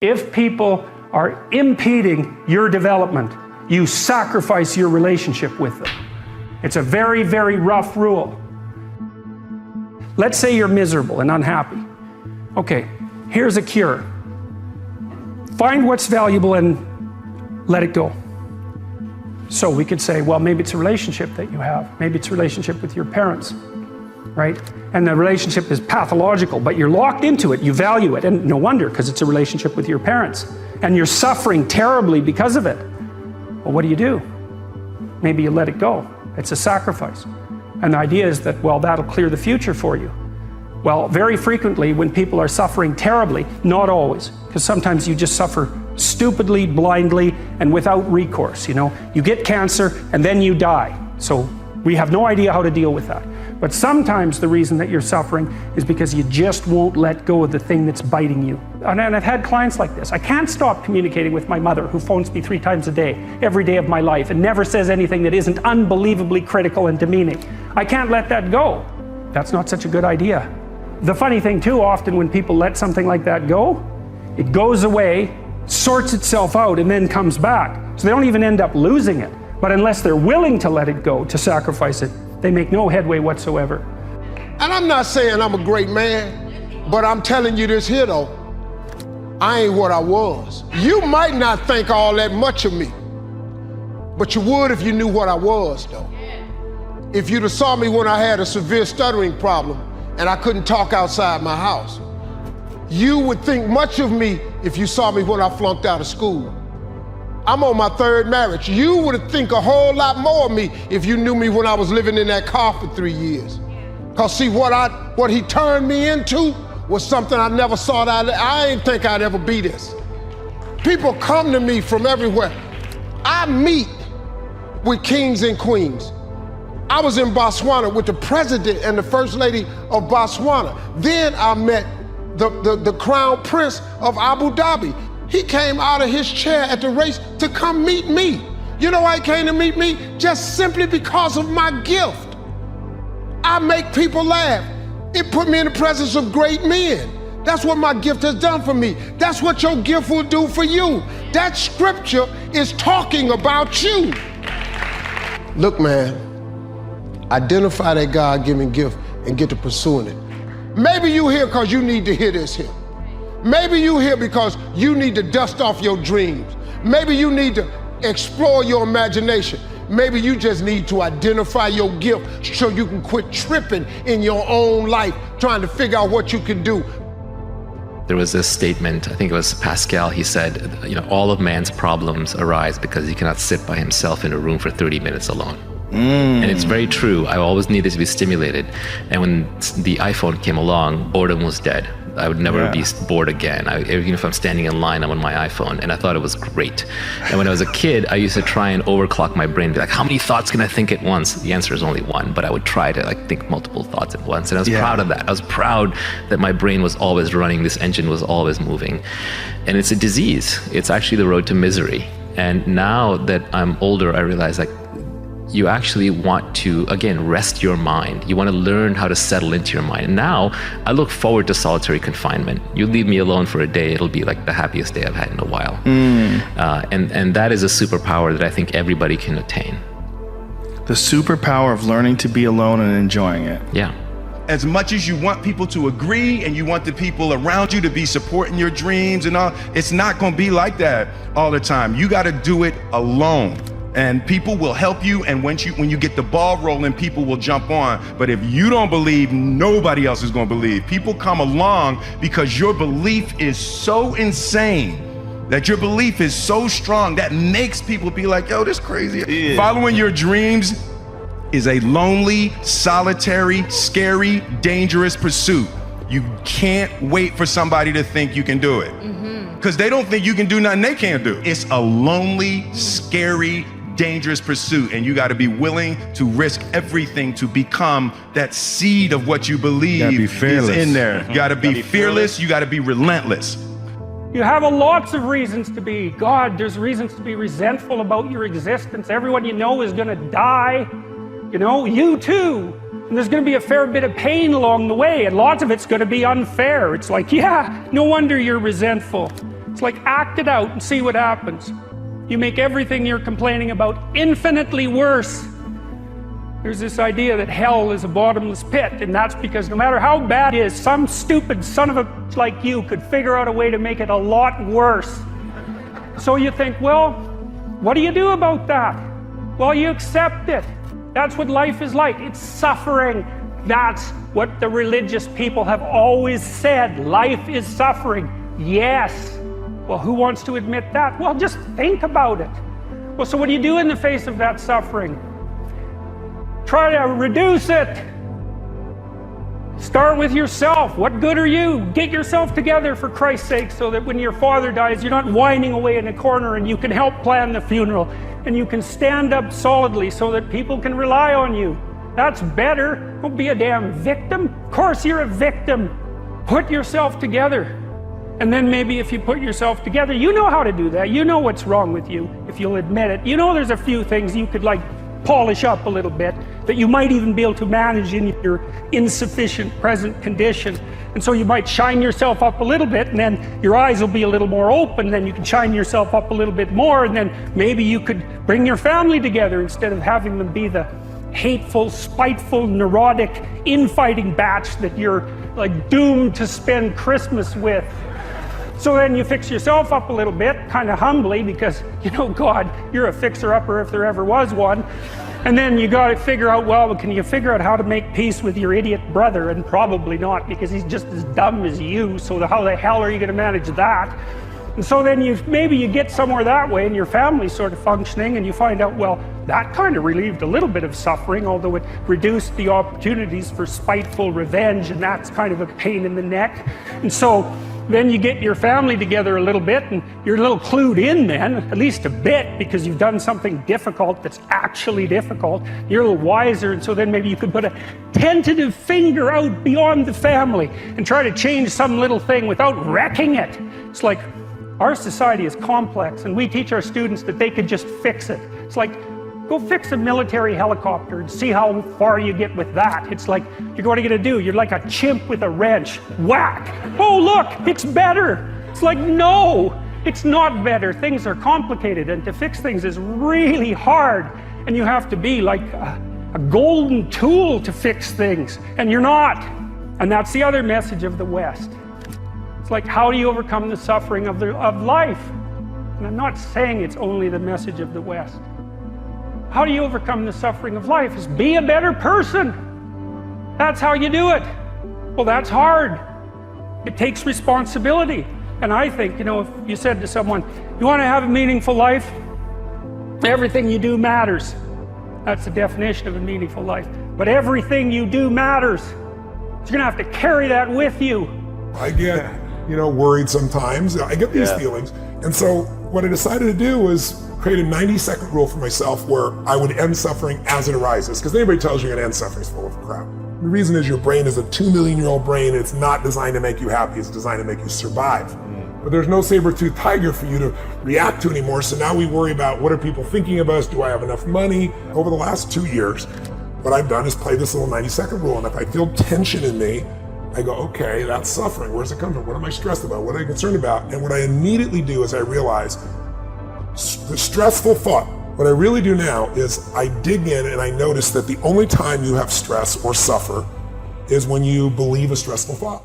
If people are impeding your development, you sacrifice your relationship with them. It's a very, very rough rule. Let's say you're miserable and unhappy. Okay, here's a cure. Find what's valuable and let it go. So we could say, well, maybe it's a relationship that you have. Maybe it's a relationship with your parents, right? And the relationship is pathological, but you're locked into it, you value it, and no wonder, because it's a relationship with your parents. And you're suffering terribly because of it. Well, what do? Maybe you let it go. It's a sacrifice. And the idea is that, well, that'll clear the future for you. Well, very frequently when people are suffering terribly, not always, because sometimes you just suffer stupidly, blindly, and without recourse, you know. You get cancer and then you die. So we have no idea how to deal with that. But sometimes the reason that you're suffering is because you just won't let go of the thing that's biting you. And I've had clients like this. I can't stop communicating with my mother, who phones me 3 times a day, every day of my life, and never says anything that isn't unbelievably critical and demeaning. I can't let that go. That's not such a good idea. The funny thing too, often when people let something like that go, it goes away, sorts itself out, and then comes back. So they don't even end up losing it. But unless they're willing to let it go, to sacrifice it, they make no headway whatsoever. And I'm not saying I'm a great man, but I'm telling you this here though, I ain't what I was. You might not think all that much of me, but you would if you knew what I was though. If you'd have saw me when I had a severe stuttering problem and I couldn't talk outside my house, you would think much of me if you saw me when I flunked out of school. I'm on my 3rd marriage. You would think a whole lot more of me if you knew me when I was living in that car for 3 years. Cause see, what he turned me into was something I never saw that I didn't think I'd ever be this. People come to me from everywhere. I meet with kings and queens. I was in Botswana with the president and the first lady of Botswana. Then I met the crown prince of Abu Dhabi. He came out of his chair at the race to come meet me. You know why he came to meet me? Just simply because of my gift. I make people laugh. It put me in the presence of great men. That's what my gift has done for me. That's what your gift will do for you. That scripture is talking about you. Look, man, identify that God-given gift and get to pursuing it. Maybe you here because you need to hear this here. Maybe you here because you need to dust off your dreams. Maybe you need to explore your imagination. Maybe you just need to identify your gift so you can quit tripping in your own life, trying to figure out what you can do. There was this statement, I think it was Pascal, he said, you know, all of man's problems arise because he cannot sit by himself in a room for 30 minutes alone. And it's very true. I always needed to be stimulated. And when the iPhone came along, boredom was dead. I would never be bored again. Even if I'm standing in line, I'm on my iPhone, and I thought it was great. And when I was a kid, I used to try and overclock my brain, be like, how many thoughts can I think at once? The answer is only one, but I would try to think multiple thoughts at once. And I was proud of that. I was proud that my brain was always running, this engine was always moving. And it's a disease. It's actually the road to misery. And now that I'm older, I realize you actually want to, again, rest your mind. You want to learn how to settle into your mind. And now I look forward to solitary confinement. You leave me alone for a day, it'll be like the happiest day I've had in a while. And that is a superpower that I think everybody can attain. The superpower of learning to be alone and enjoying it. Yeah. As much as you want people to agree and you want the people around you to be supporting your dreams and all, it's not going to be like that all the time. You got to do it alone. And people will help you, and when you get the ball rolling, people will jump on. But if you don't believe, nobody else is going to believe. People come along because your belief is so insane, that your belief is so strong, that makes people be like, yo, this crazy. Yeah. Following your dreams is a lonely, solitary, scary, dangerous pursuit. You can't wait for somebody to think you can do it. Because they don't think you can do nothing they can't do. It's a lonely, scary, dangerous pursuit, and you got to be willing to risk everything to become that seed of what you believe is in there. You got to be fearless. You got to be relentless. You have lots of reasons to be. God, there's reasons to be resentful about your existence. Everyone you know is going to die. You know, you too. And there's going to be a fair bit of pain along the way, and lots of it's going to be unfair. It's like, yeah, no wonder you're resentful. It's like act it out and see what happens. You make everything you're complaining about infinitely worse. There's this idea that hell is a bottomless pit, and that's because no matter how bad it is, some stupid son of a like you could figure out a way to make it a lot worse. So you think, well, what do you do about that? Well, you accept it. That's what life is like. It's suffering. That's what the religious people have always said. Life is suffering. Yes. Well, who wants to admit that? Well, just think about it. Well, so what do you do in the face of that suffering? Try to reduce it. Start with yourself. What good are you? Get yourself together for Christ's sake, so that when your father dies, you're not whining away in a corner, and you can help plan the funeral, and you can stand up solidly so that people can rely on you. That's better. Don't be a damn victim. Of course you're a victim. Put yourself together. And then maybe if you put yourself together, you know how to do that. You know what's wrong with you, if you'll admit it. You know there's a few things you could like polish up a little bit, that you might even be able to manage in your insufficient present condition. And so you might shine yourself up a little bit, and then your eyes will be a little more open, then you can shine yourself up a little bit more, and then maybe you could bring your family together instead of having them be the hateful, spiteful, neurotic, infighting batch that you're like doomed to spend Christmas with. So then you fix yourself up a little bit, kind of humbly, because, you know, God, you're a fixer-upper if there ever was one. And then you got to figure out, well, can you figure out how to make peace with your idiot brother? And probably not, because he's just as dumb as you, so how the hell are you going to manage that? And so then maybe you get somewhere that way, and your family's sort of functioning, and you find out, well, that kind of relieved a little bit of suffering, although it reduced the opportunities for spiteful revenge, and that's kind of a pain in the neck. And so then you get your family together a little bit, and you're a little clued in then, at least a bit, because you've done something difficult that's actually difficult. You're a little wiser, and so then maybe you could put a tentative finger out beyond the family and try to change some little thing without wrecking it. It's like, our society is complex, and we teach our students that they could just fix it. It's like, go fix a military helicopter and see how far you get with that. It's like, what are you gonna do? You're like a chimp with a wrench. Whack! Oh look, it's better! It's like, no, it's not better. Things are complicated, and to fix things is really hard. And you have to be like a golden tool to fix things, and you're not. And that's the other message of the West. It's like, how do you overcome the suffering of life? And I'm not saying it's only the message of the West. How do you overcome the suffering of life? Is be a better person. That's how you do it. Well, that's hard. It takes responsibility. And I think, you know, if you said to someone, you want to have a meaningful life? Everything you do matters. That's the definition of a meaningful life. But everything you do matters. So you're going to have to carry that with you. I get, worried sometimes. I get these feelings. And so what I decided to do was create a 90-second rule for myself where I would end suffering as it arises. Because anybody tells you you're gonna end suffering is full of crap. The reason is your brain is a 2-million-year-old brain, and it's not designed to make you happy, it's designed to make you survive. But there's no saber-toothed tiger for you to react to anymore, so now we worry about what are people thinking of us, do I have enough money? Over the last 2 years, what I've done is play this little 90-second rule, and if I feel tension in me, I go, okay, that's suffering. Where does it come from? What am I stressed about? What am I concerned about? And what I immediately do is I realize the stressful thought. What I really do now is I dig in and I notice that the only time you have stress or suffer is when you believe a stressful thought.